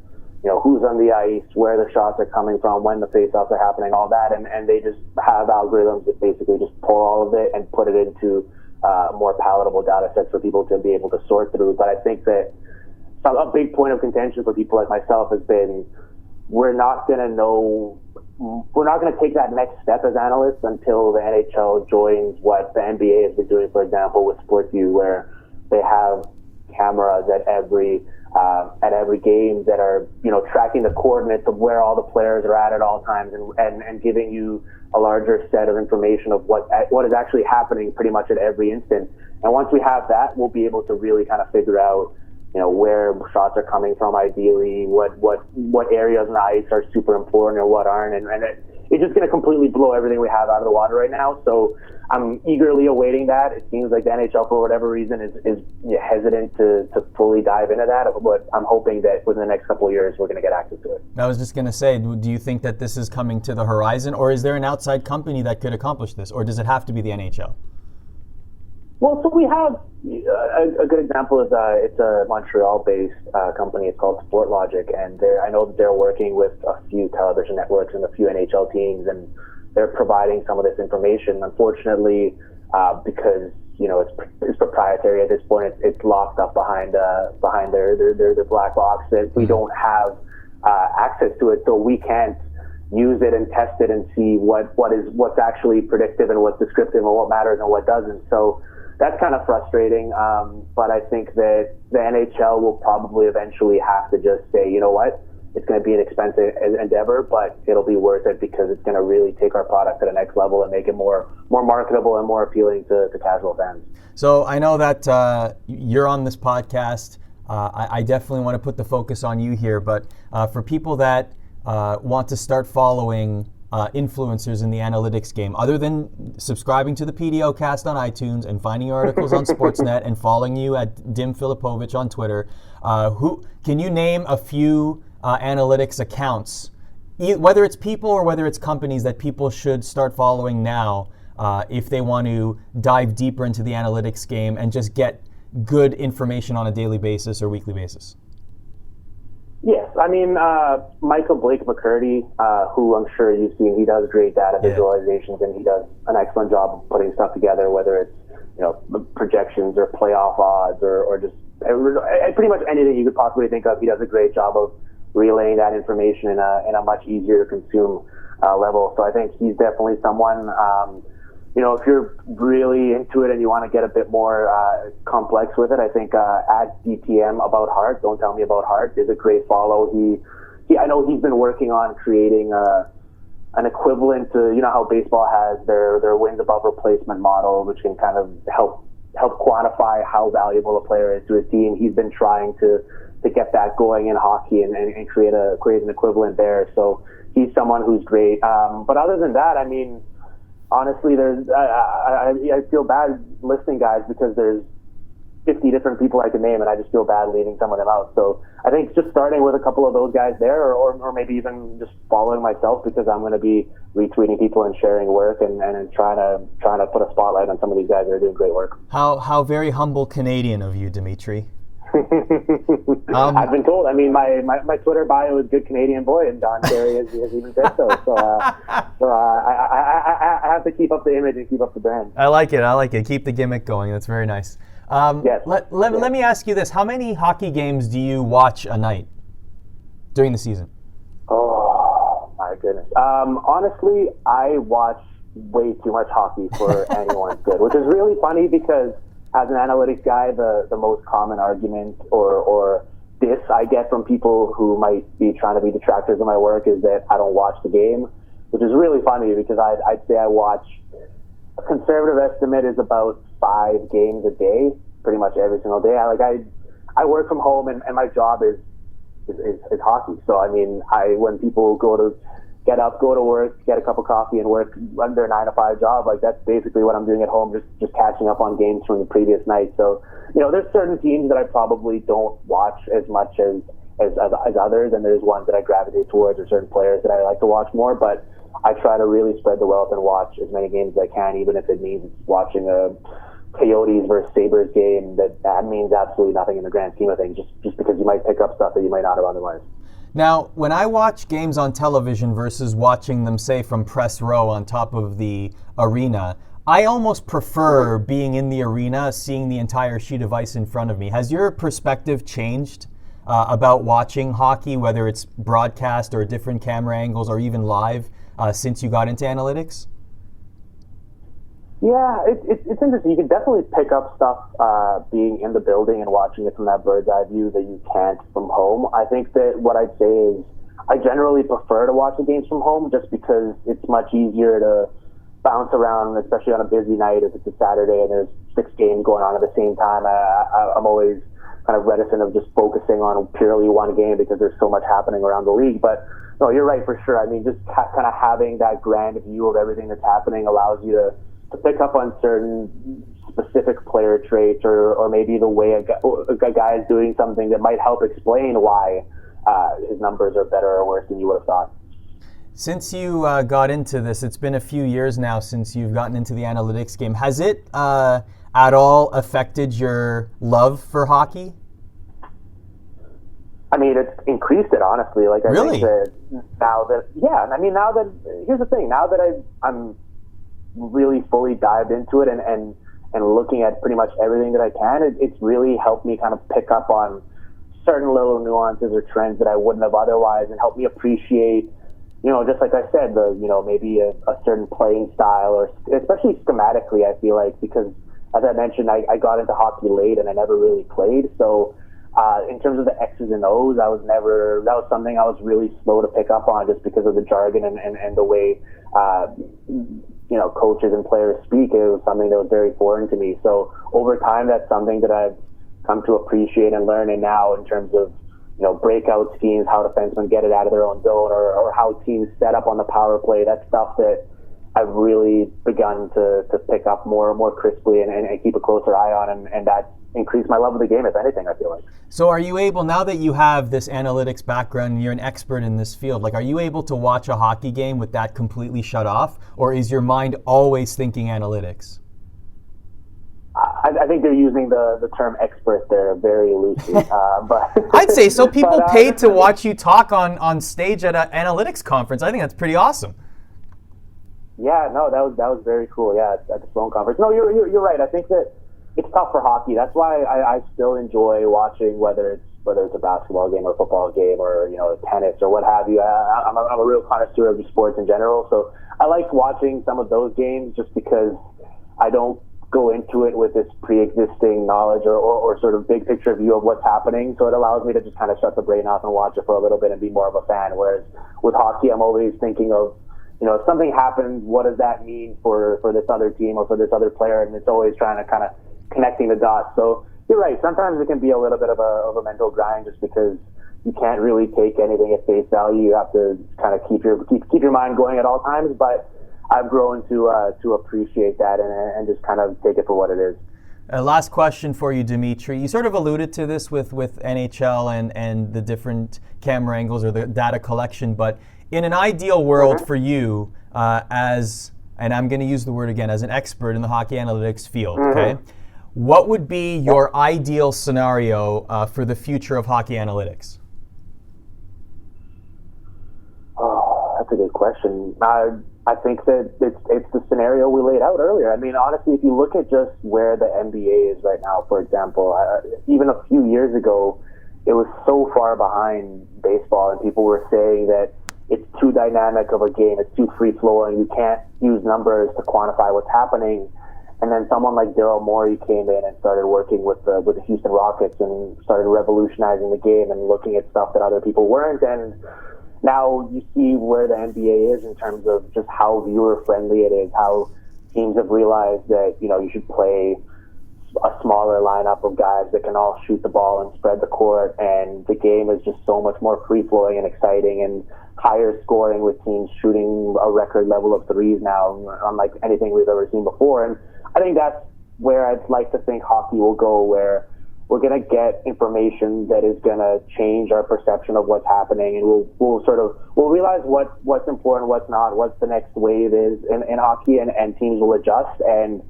who's on the ice, where the shots are coming from, when the face-offs are happening, all that, and they just have algorithms that basically just pull all of it and put it into more palatable data sets for people to be able to sort through. But I think that a big point of contention for people like myself has been we're not going to take that next step as analysts until the NHL joins what the NBA has been doing, for example, with SportView, where they have cameras at every game that are, tracking the coordinates of where all the players are at all times and giving you a larger set of information of what is actually happening pretty much at every instant. And once we have that, we'll be able to really kind of figure out where shots are coming from ideally, what areas on the ice are super important or what aren't, and it's just going to completely blow everything we have out of the water right now. So I'm eagerly awaiting that. It seems like the NHL, for whatever reason, is hesitant to fully dive into that, but I'm hoping that within the next couple of years we're going to get access to it. I was just going to say, do you think that this is coming to the horizon, or is there an outside company that could accomplish this, or does it have to be the NHL? Well, so we have a good example is it's a Montreal-based company. It's called SportLogic, and I know that they're working with a few television networks and a few NHL teams, and they're providing some of this information. Unfortunately, because it's proprietary at this point, it's locked up behind their black box. That we don't have access to it, so we can't use it and test it and see what's actually predictive and what's descriptive and what matters and what doesn't. So that's kind of frustrating, but I think that the NHL will probably eventually have to just say, you know what, it's going to be an expensive endeavor, but it'll be worth it because it's going to really take our product to the next level and make it more marketable and more appealing to casual fans. So I know that you're on this podcast. I definitely want to put the focus on you here, but for people that want to start following influencers in the analytics game, other than subscribing to the PDOcast on iTunes and finding your articles on Sportsnet and following you at Dim Filipovic on Twitter, who can you name a few analytics accounts, whether it's people or whether it's companies, that people should start following now if they want to dive deeper into the analytics game and just get good information on a daily basis or weekly basis? Yes, I mean, Michael Blake McCurdy, who I'm sure you've seen, he does great data visualizations, and he does an excellent job of putting stuff together, whether it's, projections or playoff odds or just pretty much anything you could possibly think of. He does a great job of relaying that information in a much easier to consume level. So I think he's definitely someone, if you're really into it and you want to get a bit more complex with it, I think at DTM About Heart, Don't Tell Me About Heart, is a great follow. I know he's been working on creating an equivalent to, how baseball has their wins above replacement model, which can kind of help quantify how valuable a player is to a team. He's been trying to get that going in hockey and create an equivalent there. So he's someone who's great. But other than that, I mean, honestly, I feel bad listing guys because there's 50 different people I can name, and I just feel bad leaving some of them out. So I think just starting with a couple of those guys there, or maybe even just following myself, because I'm going to be retweeting people and sharing work and trying to put a spotlight on some of these guys that are doing great work. How very humble Canadian of you, Dimitri. I've been told. I mean, my Twitter bio is good Canadian boy, and Don Cherry has even said so. So I have to keep up the image and keep up the brand. I like it. Keep the gimmick going. That's very nice. Yes. Let me ask you this: how many hockey games do you watch a night during the season? Oh my goodness. Honestly, I watch way too much hockey for anyone's good, which is really funny because, as an analytics guy, the most common argument or diss I get from people who might be trying to be detractors of my work is that I don't watch the game, which is really funny because I'd say I watch, a conservative estimate is about 5 games a day, pretty much every single day. I work from home and my job is hockey. So I mean, when people get up, go to work, get a cup of coffee, and work on their 9-to-5 job, that's basically what I'm doing at home, just catching up on games from the previous night. So, there's certain teams that I probably don't watch as much as others, and there's ones that I gravitate towards, or certain players that I like to watch more, but I try to really spread the wealth and watch as many games as I can, even if it means watching a Coyotes versus Sabres game, that means absolutely nothing in the grand scheme of things, just because you might pick up stuff that you might not have otherwise. Now, when I watch games on television versus watching them, say, from press row on top of the arena, I almost prefer being in the arena, seeing the entire sheet of ice in front of me. Has your perspective changed about watching hockey, whether it's broadcast or different camera angles or even live, since you got into analytics? Yeah, it's interesting. You can definitely pick up stuff being in the building and watching it from that bird's eye view that you can't from home. I think that what I'd say is I generally prefer to watch the games from home just because it's much easier to bounce around, especially on a busy night if it's a Saturday and there's 6 games going on at the same time. I'm always kind of reticent of just focusing on purely one game because there's so much happening around the league. But no, you're right for sure. I mean, just kind of having that grand view of everything that's happening allows you to pick up on certain specific player traits or maybe the way a guy is doing something that might help explain why his numbers are better or worse than you would have thought. Since you got into this, it's been a few years now since you've gotten into the analytics game. Has it at all affected your love for hockey? I mean, it's increased it, honestly. Like, I really? think that here's the thing, now that I'm really fully dived into it and looking at pretty much everything that I can, it's really helped me kind of pick up on certain little nuances or trends that I wouldn't have otherwise, and help me appreciate, just like I said, maybe a certain playing style, or especially schematically, I feel like, because as I mentioned, I got into hockey late and I never really played. So in terms of the X's and O's, that was something I was really slow to pick up on just because of the jargon and the way coaches and players speak. It was something that was very foreign to me. So over time, that's something that I've come to appreciate and learn. And now in terms of, breakout schemes, how defensemen get it out of their own zone, or how teams set up on the power play, that's stuff that I've really begun to pick up more and more crisply and keep a closer eye on. And that increased my love of the game, if anything, I feel like. So are you able, now that you have this analytics background and you're an expert in this field, are you able to watch a hockey game with that completely shut off? Or is your mind always thinking analytics? I think they're using the term expert there very loosely. But I'd say so. People paid to watch you talk on stage at an analytics conference. I think that's pretty awesome. Yeah, no, that was very cool. Yeah, at the Sloan conference. No, you're right. I think that it's tough for hockey. That's why I still enjoy watching whether it's a basketball game or a football game or tennis or what have you. I'm a real connoisseur of sports in general, so I like watching some of those games just because I don't go into it with this pre-existing knowledge or sort of big picture view of what's happening. So it allows me to just kind of shut the brain off and watch it for a little bit and be more of a fan. Whereas with hockey, I'm always thinking of, if something happens, what does that mean for this other team or for this other player? And it's always trying to kind of connecting the dots. So you're right. Sometimes it can be a little bit of a mental grind just because you can't really take anything at face value. You have to kind of keep your mind going at all times. But I've grown to appreciate that and just kind of take it for what it is. Last question for you, Dimitri. You sort of alluded to this with NHL and the different camera angles or the data collection, but in an ideal world for you, and I'm going to use the word again, as an expert in the hockey analytics field, okay? What would be your ideal scenario for the future of hockey analytics? Oh, that's a good question. I think that it's the scenario we laid out earlier. I mean, honestly, if you look at just where the NBA is right now, for example, even a few years ago, it was so far behind baseball, and people were saying that it's too dynamic of a game, it's too free-flowing, you can't use numbers to quantify what's happening. And then someone like Daryl Morey came in and started working with the Houston Rockets and started revolutionizing the game and looking at stuff that other people weren't. And now you see where the NBA is in terms of just how viewer-friendly it is, how teams have realized that, you should play a smaller lineup of guys that can all shoot the ball and spread the court, and the game is just so much more free-flowing and exciting and higher scoring with teams shooting a record level of threes now, unlike anything we've ever seen before. And I think that's where I'd like to think hockey will go, where we're going to get information that is going to change our perception of what's happening, and we'll realize what's important, what's not, what's the next wave is in hockey, and teams will adjust. And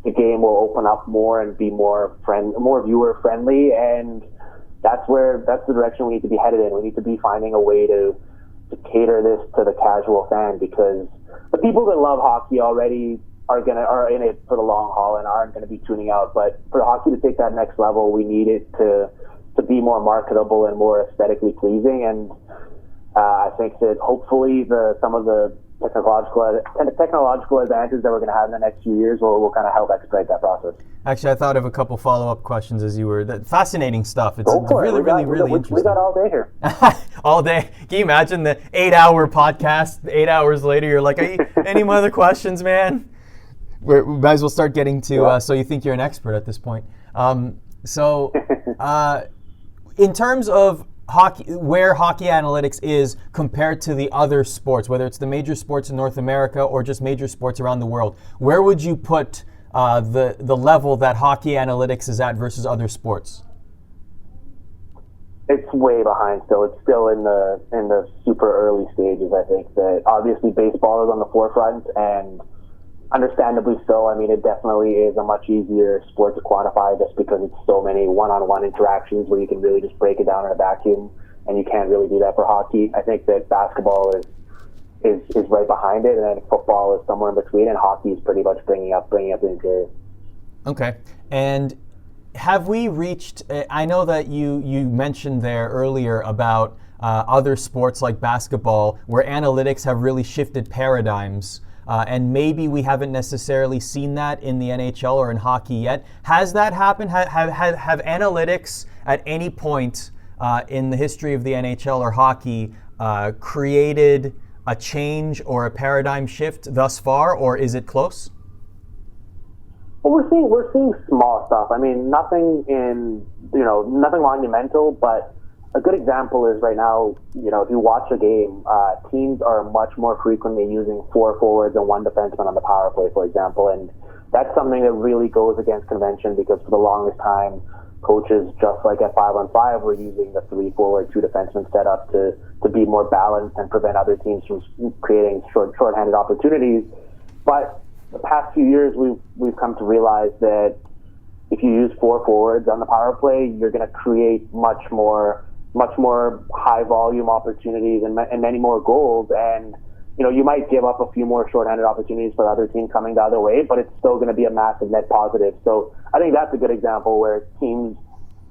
the game will open up more and be more viewer friendly, and that's the direction we need to be headed in. We need to be finding a way to cater this to the casual fan, because the people that love hockey already are in it for the long haul and aren't going to be tuning out. But for hockey to take that next level, we need it to be more marketable and more aesthetically pleasing. And I think that hopefully some of the technological advances that we're going to have in the next few years will kind of help expedite that process. Actually, I thought of a couple follow-up questions as you were. Fascinating stuff. It's really interesting. We got all day here. All day. Can you imagine the 8-hour podcast? 8 hours later, you're like, any other questions, man? We might as well start getting to, so you think you're an expert at this point. In terms of hockey, where hockey analytics is compared to the other sports, whether it's the major sports in North America or just major sports around the world, where would you put the level that hockey analytics is at versus other sports? It's way behind still. It's still in the super early stages. I think that obviously baseball is on the forefront, and understandably so. I mean, it definitely is a much easier sport to quantify just because it's so many one-on-one interactions where you can really just break it down in a vacuum, and you can't really do that for hockey. I think that basketball is right behind it, and then football is somewhere in between, and hockey is pretty much bringing up the interior. Okay. And have we reached, I know that you mentioned there earlier about other sports like basketball where analytics have really shifted paradigms. And maybe we haven't necessarily seen that in the NHL or in hockey yet. Has that happened? Have analytics at any point in the history of the NHL or hockey created a change or a paradigm shift thus far, or is it close? Well, we're seeing small stuff. I mean, nothing monumental, but a good example is right now, if you watch a game, teams are much more frequently using 4 forwards and 1 defenseman on the power play, for example. And that's something that really goes against convention, because for the longest time, coaches, just like at 5-on-5, were using the 3 forward, 2 defenseman setup to be more balanced and prevent other teams from creating short-handed opportunities. But the past few years, we've come to realize that if you use 4 forwards on the power play, you're going to create much more high volume opportunities and many more goals. And you might give up a few more shorthanded opportunities for the other team coming the other way, but it's still going to be a massive net positive. So I think that's a good example where teams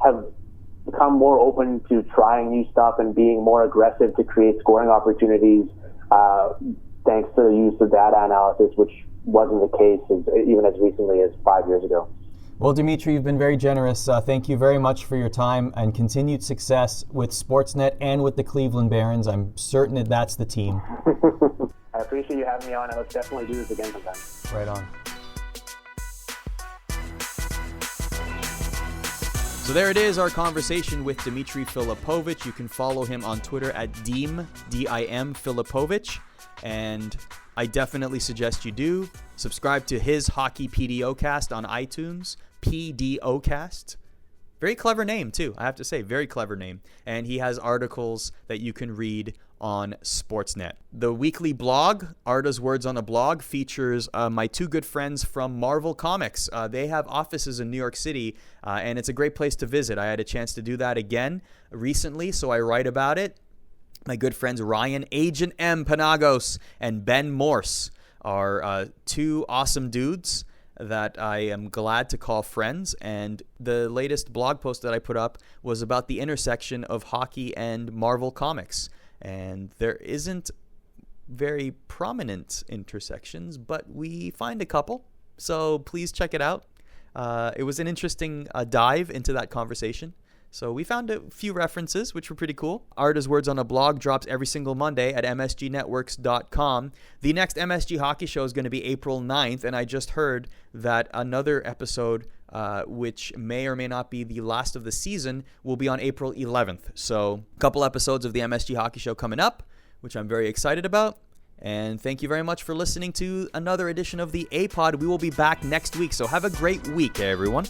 have become more open to trying new stuff and being more aggressive to create scoring opportunities, thanks to the use of data analysis, which wasn't the case even as recently as 5 years ago. Well, Dimitri, you've been very generous. Thank you very much for your time and continued success with Sportsnet and with the Cleveland Barons. I'm certain that that's the team. I appreciate you having me on, and let's definitely do this again sometime. Right on. So there it is, our conversation with Dimitri Filipovic. You can follow him on Twitter at Dim, D-I-M, Filipovic. And I definitely suggest you do. Subscribe to his Hockey PDOcast on iTunes, PDOcast. Very clever name, too, I have to say. Very clever name. And he has articles that you can read on Sportsnet. The weekly blog, Arda's Words on a Blog, features my 2 good friends from Marvel Comics. They have offices in New York City, and it's a great place to visit. I had a chance to do that again recently, so I write about it. My good friends Ryan Agent M. Panagos and Ben Morse are 2 awesome dudes that I am glad to call friends. And the latest blog post that I put up was about the intersection of hockey and Marvel Comics. And there isn't very prominent intersections, but we find a couple. So please check it out. It was an interesting dive into that conversation. So we found a few references, which were pretty cool. Arda's Words on a Blog drops every single Monday at msgnetworks.com. The next MSG Hockey Show is going to be April 9th, and I just heard that another episode, which may or may not be the last of the season, will be on April 11th. So a couple episodes of the MSG Hockey Show coming up, which I'm very excited about. And thank you very much for listening to another edition of the A-Pod. We will be back next week, so have a great week, everyone.